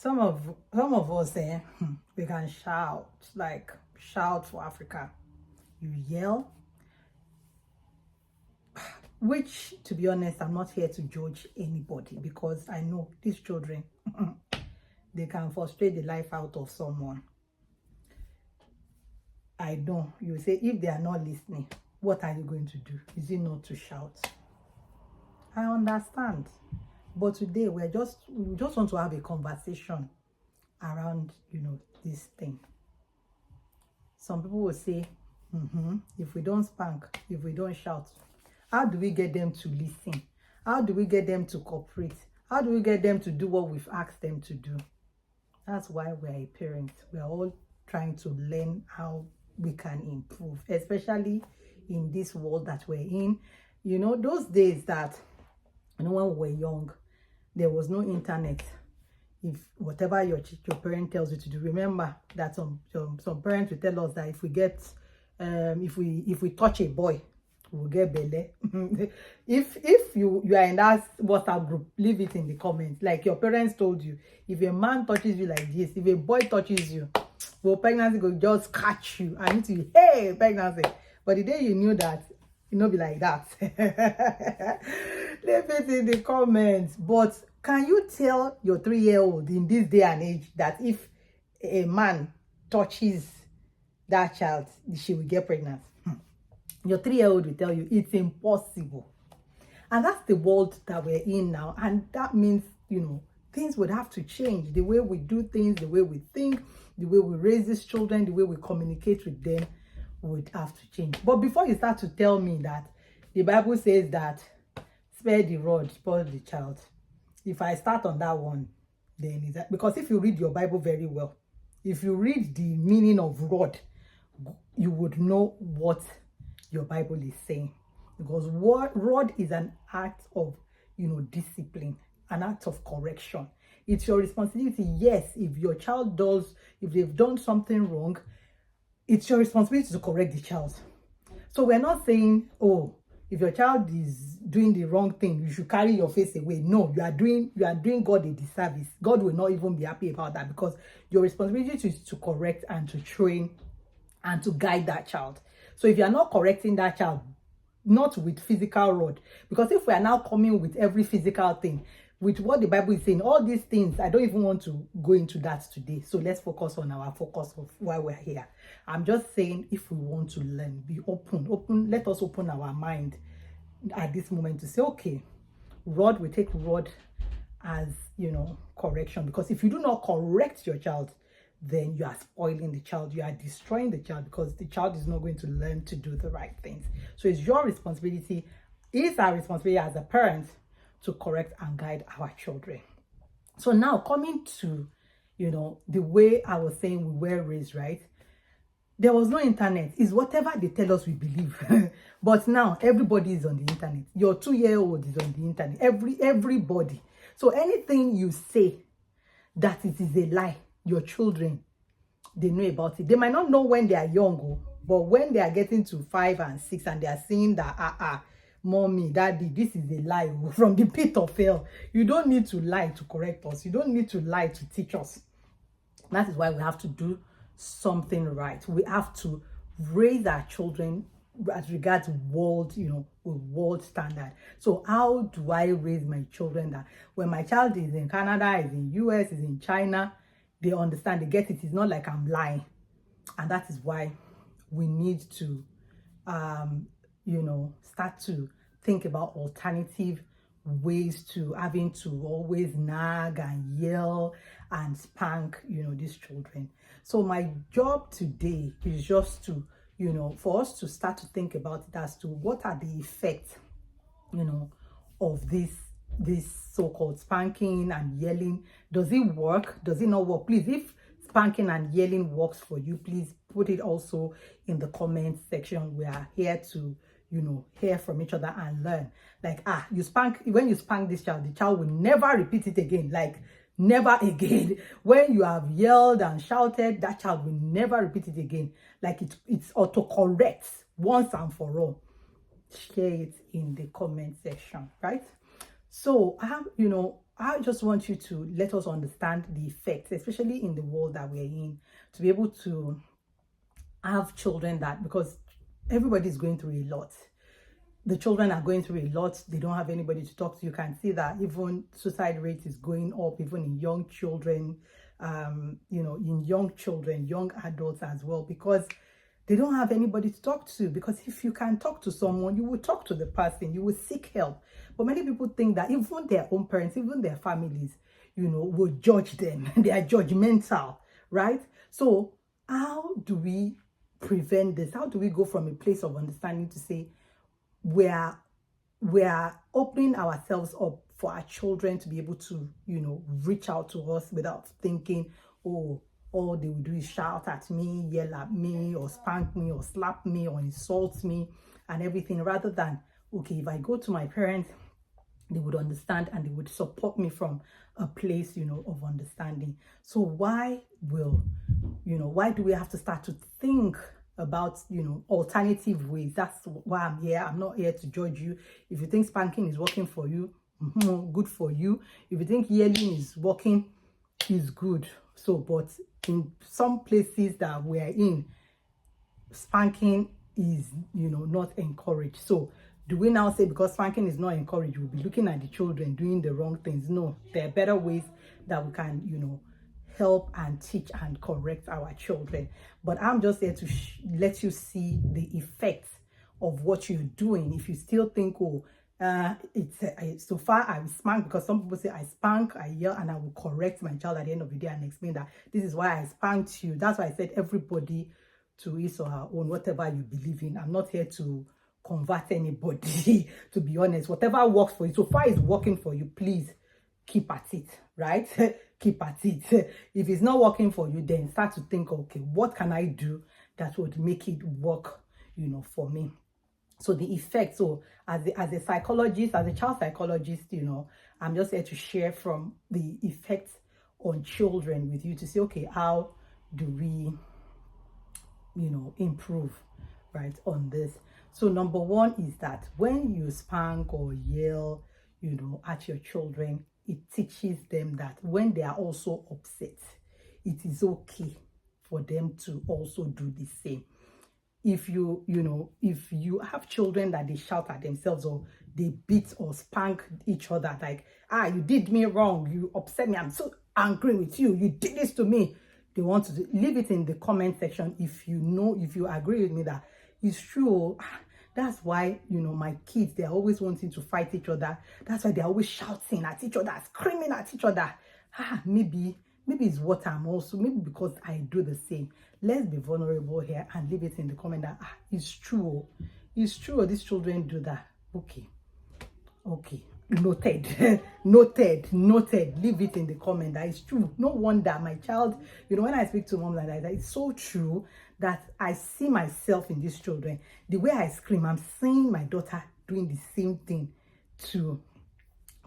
Some of us, we can shout, like shout for Africa. You yell, which, to be honest, I'm not here to judge anybody, because I know these children, they can frustrate the life out of someone. I know you say, if they are not listening, what are you going to do? Is it not to shout? I understand, but today we just want to have a conversation around, this thing. Some people will say, if we don't spank, if we don't shout, how do we get them to listen? How do we get them to cooperate? How do we get them to do what we've asked them to do? That's why we're a parent. We're all trying to learn how we can improve, especially in this world that we're in. Those days that, when we were young, there was no internet. If whatever your parent tells you to do, remember that some parents will tell us that if we get if we touch a boy, we'll get belle. if you are in that WhatsApp group, leave it in the comments. Like your parents told you, if a man touches you like this, if a boy touches you, well, pregnancy will just catch you and it will, hey, pregnancy. But the day you knew that, be like that. Leave it in the comments. But can you tell your 3-year-old in this day and age that if a man touches that child, she will get pregnant? Your 3-year-old will tell you it's impossible. And that's the world that we're in now. And that means, things would have to change. The way we do things, the way we think, the way we raise these children, the way we communicate with them would have to change. But before you start to tell me that the Bible says that spare the rod, spoil the child, if I start on that one, then is that because if you read your Bible very well, if you read the meaning of rod, you would know what your Bible is saying. Because rod is an act of, discipline, an act of correction. It's your responsibility. Yes, if your child if they've done something wrong, it's your responsibility to correct the child. So we're not saying, oh, if your child is doing the wrong thing, you should carry your face away. No, you are doing God a disservice. God will not even be happy about that, because your responsibility is to correct and to train and to guide that child. So if you are not correcting that child, not with physical rod, because if we are now coming with every physical thing, with what the Bible is saying, all these things, I don't even want to go into that today. So let's focus on our focus of why we're here. I'm just saying, if we want to learn, be open, let us open our mind at this moment to say, okay, rod, we take rod as, correction. Because if you do not correct your child, then you are spoiling the child, you are destroying the child, because the child is not going to learn to do the right things. So it's your responsibility, it's our responsibility as a parent to correct and guide our children. So now coming to, the way I was saying we were raised, right? There was no internet. It's whatever they tell us we believe. But now everybody is on the internet. Your 2-year-old is on the internet. Everybody. So anything you say that it is a lie, your children, they know about it. They might not know when they are young, but when they are getting to 5 and 6 and they are seeing that, mommy, daddy, this is a lie from the pit of hell. You don't need to lie to correct us. You don't need to lie to teach us. That is why we have to do something right. We have to raise our children as regards world, with world standard. So how do I raise my children that when my child is in Canada, is in US, is in China, they understand, they get it. It's not like I'm lying. And that is why we need to start to think about alternative ways to having to always nag and yell and spank, these children. So my job today is just to, for us to start to think about it as to what are the effects, of this so-called spanking and yelling. Does it work? Does it not work? Please, if spanking and yelling works for you, please put it also in the comment section. We are here to hear from each other and learn. Like, when you spank this child, the child will never repeat it again. Like, never again. When you have yelled and shouted, that child will never repeat it again. Like, it's auto-correct once and for all. Share it in the comment section, right? So I just want you to let us understand the effects, especially in the world that we're in, to be able to have children that, because everybody's going through a lot. The children are going through a lot. They don't have anybody to talk to. You can see that even suicide rate is going up, even in young children, in young children, young adults as well, because they don't have anybody to talk to. Because if you can talk to someone, you will talk to the person, you will seek help. But many people think that even their own parents, even their families, will judge them. They are judgmental, right? So how do we prevent this? How do we go from a place of understanding to say, we are opening ourselves up for our children to be able to, reach out to us without thinking, oh, all they will do is shout at me, yell at me, or spank me, or slap me, or insult me, and everything, rather than, okay, if I go to my parents, they would understand and they would support me from a place, of understanding. So why do we have to start to think about, alternative ways? That's why I'm here. I'm not here to judge you. If you think spanking is working for you, good for you. If you think yelling is working, is good. So, but in some places that we're in, spanking is, not encouraged. So do we now say because spanking is not encouraged, we'll be looking at the children doing the wrong things? No, there are better ways that we can, help and teach and correct our children. But I'm just here to let you see the effects of what you're doing. If you still think, oh, so far I will spank, because some people say I spank, I yell, and I will correct my child at the end of the day and explain that this is why I spanked you. That's why I said everybody to his or her own, whatever you believe in. I'm not here to convert anybody, to be honest. Whatever works for you, so far is working for you, please keep at it, right? Keep at it. If it's not working for you, then start to think, okay, what can I do that would make it work, for me? So the effect, so as a psychologist, as a child psychologist, I'm just here to share from the effects on children with you to say, okay, how do we, improve, right, on this? So number one is that when you spank or yell, at your children, it teaches them that when they are also upset, it is okay for them to also do the same. If you have children that they shout at themselves, or they beat or spank each other, like, you did me wrong, you upset me, I'm so angry with you, you did this to me. They want to leave it in the comment section if you agree with me that it's true. That's why, my kids, they're always wanting to fight each other. That's why they're always shouting at each other, screaming at each other. Maybe it's what I'm also, maybe because I do the same. Let's be vulnerable here and leave it in the comment that it's true. It's true, these children do that. Okay. Noted. Noted. Leave it in the comment that it's true. No wonder my child, when I speak to mom like that, it's so true that I see myself in these children. The way I scream, I'm seeing my daughter doing the same thing to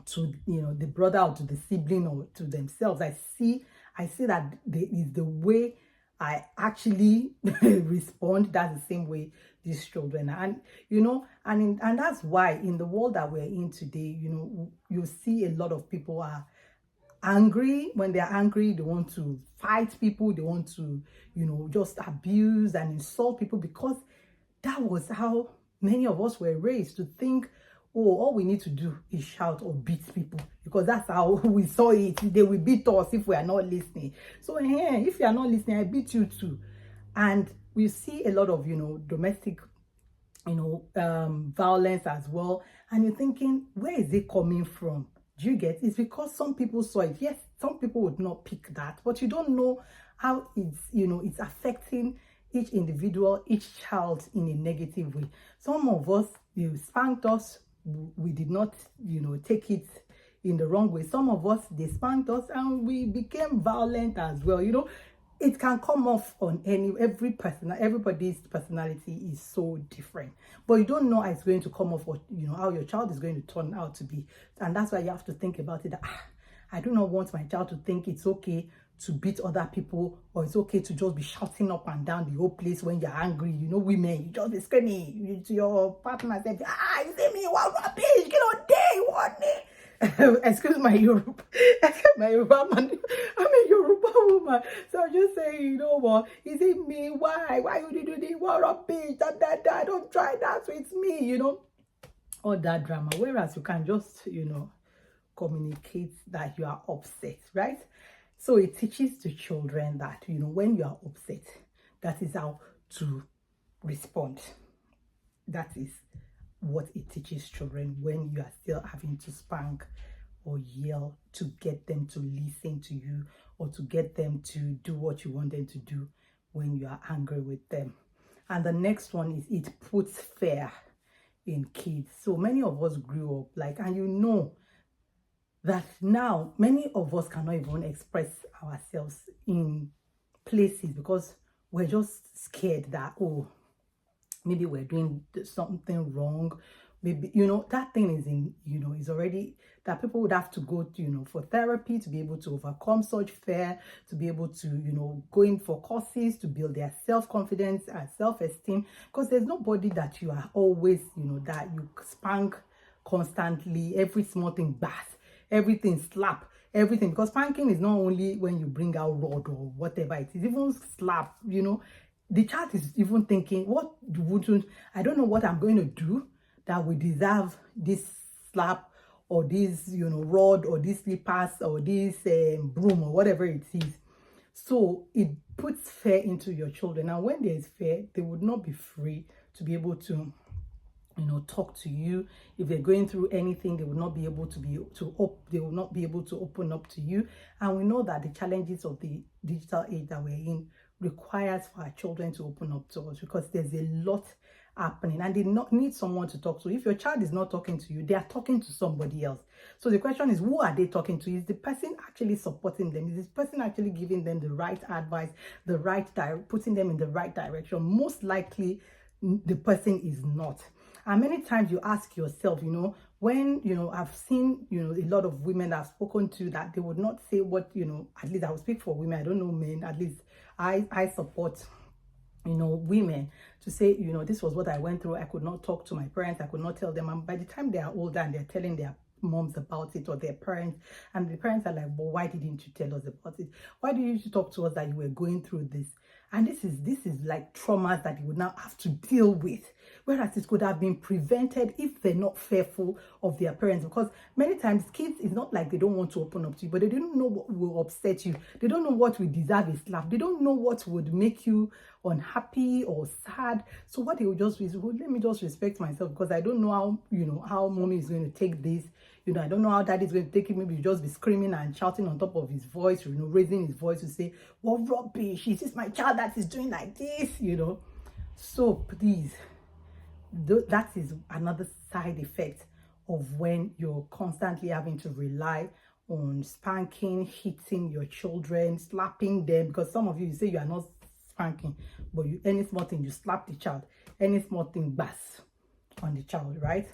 the brother, or to the sibling, or to themselves. I see that is the way I actually respond. That's the same way these children are. And and that's why in the world that we're in today, you see a lot of people are angry. When they're angry, they want to fight people, they want to just abuse and insult people, because that was how many of us were raised, to think, oh, all we need to do is shout or beat people, because that's how we saw it. They will beat us if we are not listening. So if you are not listening, I beat you too. And we see a lot of domestic violence as well, and you're thinking, where is it coming from? Do you get? It's because some people saw it. Yes, some people would not pick that, but you don't know how it's affecting each individual, each child in a negative way. Some of us, spanked us, we did not take it in the wrong way. Some of us, they spanked us and we became violent as well. It can come off on everybody's personality is so different, but you don't know how it's going to come off, or how your child is going to turn out to be. And that's why you have to think about it, that I do not want my child to think it's okay to beat other people, or it's okay to just be shouting up and down the whole place when you're angry. Women, you just be screaming to your partner, say, you see me, what rubbish, get on day, you want me. excuse my Yoruba, excuse my Yoruba man. I'm a Yoruba woman, so I'm just saying, you know what? Is it me? Why would you do this? What rubbish? That. Don't try that. So it's me, you know, all that drama. Whereas you can just, you know, communicate that you are upset, right? So it teaches the children that, you know, when you are upset, that is how to respond. That is what it teaches children when you are still having to spank or yell to get them to listen to you or to get them to do what you want them to do when you are angry with them. And the next one is it puts fear in kids. So many of us grew up like, and you know that now many of us cannot even express ourselves in places because we're just scared that, oh, maybe we're doing something wrong. Maybe, you know, that thing is in, you know, is already that people would have to go to, you know, for therapy to be able to overcome such fear, to be able to, you know, go in for courses to build their self-confidence and self-esteem. Because there's nobody that you are always, you know, that you spank constantly, every small thing, bath, everything, slap, everything. Because spanking is not only when you bring out rod or whatever it is, even slap, you know. The child is even thinking, I don't know what I'm going to do that will deserve this slap or this, you know, rod or this slippers or this broom or whatever it is. So it puts fear into your children. And when there is fear, they would not be free to be able to, you know, talk to you. If they're going through anything, they will not be able to they will not be able to open up to you. And we know that the challenges of the digital age that we're in requires for our children to open up to us because there's a lot happening and they not need someone to talk to. If your child is not talking to you, they are talking to somebody else. So the question is, who are they talking to? Is the person actually supporting them? Is this person actually giving them the right advice, the right putting them in the right direction? Most likely the person is not. And many times you ask yourself, you know, when, you know, I've seen, you know, a lot of women that I've spoken to that they would not say what, you know, at least I will speak for women, I don't know men, at least I support, you know, women to say, you know, this was what I went through. I could not talk to my parents. I could not tell them. And by the time they are older and they're telling their moms about it or their parents, and the parents are like, well, why didn't you tell us about it? Why didn't you talk to us that you were going through this? And this is like traumas that you would now have to deal with. Whereas it could have been prevented if they're not fearful of their parents. Because many times kids, it's not like they don't want to open up to you, but they don't know what will upset you. They don't know what will deserve a slap. They don't know what would make you unhappy or sad. So what they will just do is, well, let me just respect myself because I don't know how, you know, how mommy is going to take this. You know, I don't know how daddy is going to take it. Maybe you just be screaming and shouting on top of his voice, you know, raising his voice to say, what rubbish, is this my child that is doing like this, you know? So please, that is another side effect of when you're constantly having to rely on spanking, hitting your children, slapping them. Because some of you say you are not spanking, but any small thing, you slap the child. Any small thing, bass on the child, right?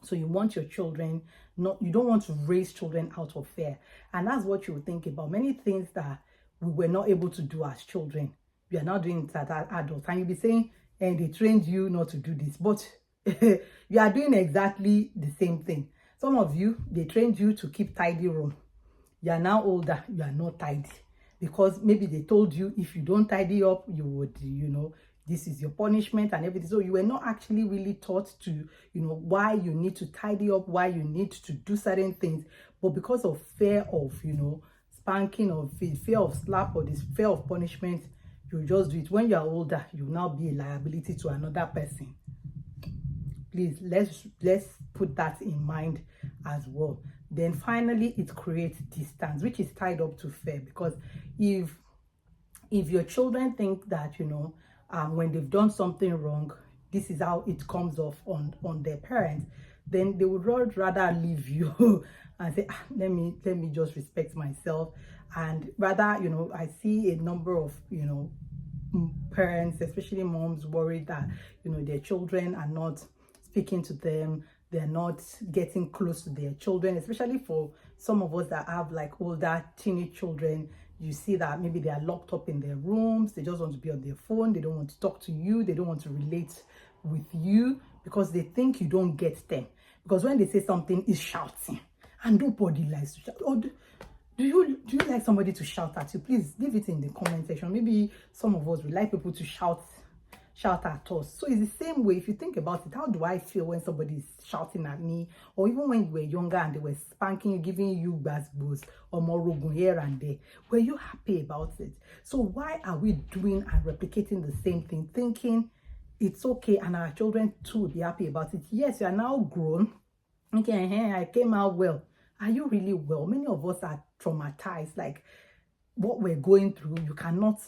So you want your children, you don't want to raise children out of fear. And that's what you would think about. Many things that we were not able to do as children, we are now doing it as adults. And you'll be saying, and they trained you not to do this. But you are doing exactly the same thing. Some of you, they trained you to keep tidy room. You are now older, you are not tidy. Because maybe they told you if you don't tidy up, you would, you know, this is your punishment and everything. So you were not actually really taught to, you know, why you need to tidy up, why you need to do certain things. But because of fear of, you know, spanking or fear of slap or this fear of punishment, you just do it. When you are older, you will now be a liability to another person. Please, let's put that in mind as well. Then finally, it creates distance, which is tied up to fear. Because if your children think that, you know, when they've done something wrong, this is how it comes off on their parents, then they would rather leave you and say, let me just respect myself. And rather, you know, I see a number of, you know, parents, especially moms, worried that, you know, their children are not speaking to them, they're not getting close to their children, especially for some of us that have like older teenage children. You see that maybe they are locked up in their rooms, they just want to be on their phone, they don't want to talk to you, they don't want to relate with you because they think you don't get them. Because when they say something, it's shouting. and nobody likes to shout. Or do you like somebody to shout at you? Please leave it in the comment section. Maybe some of us would like people to shout at us. So it's the same way. If you think about it, how do I feel when somebody is shouting at me, or even when you were younger and they were spanking you, giving you basbos or morogun here and there? Were you happy about it? So why are we doing and replicating the same thing, thinking it's okay and our children too will be happy about it? Yes, you are now grown. Okay, I came out well. Are you really well? Many of us are traumatized. Like, what we're going through, you cannot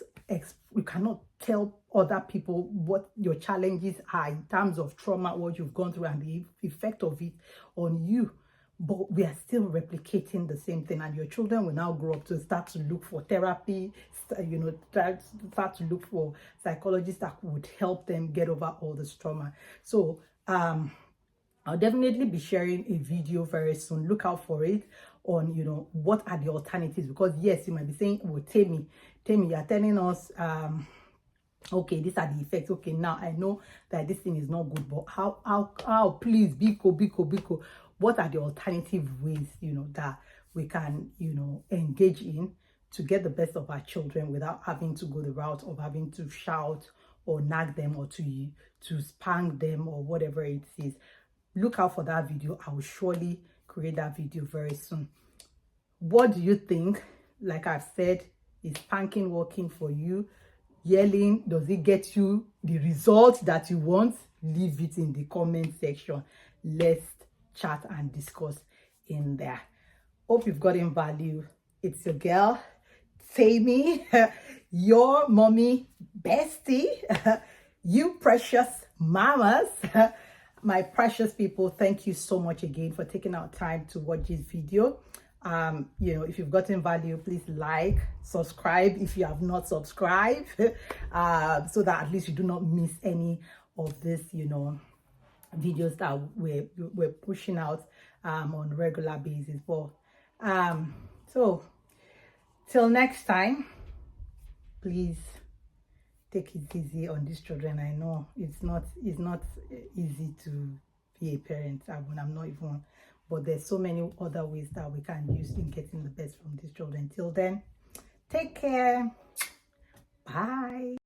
tell other people what your challenges are in terms of trauma, what you've gone through, and the effect of it on you. But we are still replicating the same thing, and your children will now grow up to start to look for therapy, start to look for psychologists that would help them get over all this trauma. So I'll definitely be sharing a video very soon. Look out for it on, what are the alternatives? Because yes, you might be saying, well, Temi, you're telling us, okay, these are the effects. Okay, now I know that this thing is not good, but how, please, Biko, what are the alternative ways, that we can, engage in to get the best of our children without having to go the route of having to shout or nag them or to spank them or whatever it is. Look out for that video. I will surely create that video very soon. What do you think? Like I've said, is spanking working for you? Yelling, does it get you the result that you want? Leave it in the comment section. Let's chat and discuss in there. Hope you've gotten value. It's your girl, Tammy, your mommy bestie. You precious mamas. My precious people, thank you so much again for taking our time to watch this video. If you've gotten value, please like, subscribe if you have not subscribed, so that at least you do not miss any of this, videos that we're pushing out on a regular basis. But so till next time, please take it easy on these children. I know it's not easy to be a parent. I'm not even, but there's so many other ways that we can use in getting the best from these children. Till then, take care. Bye.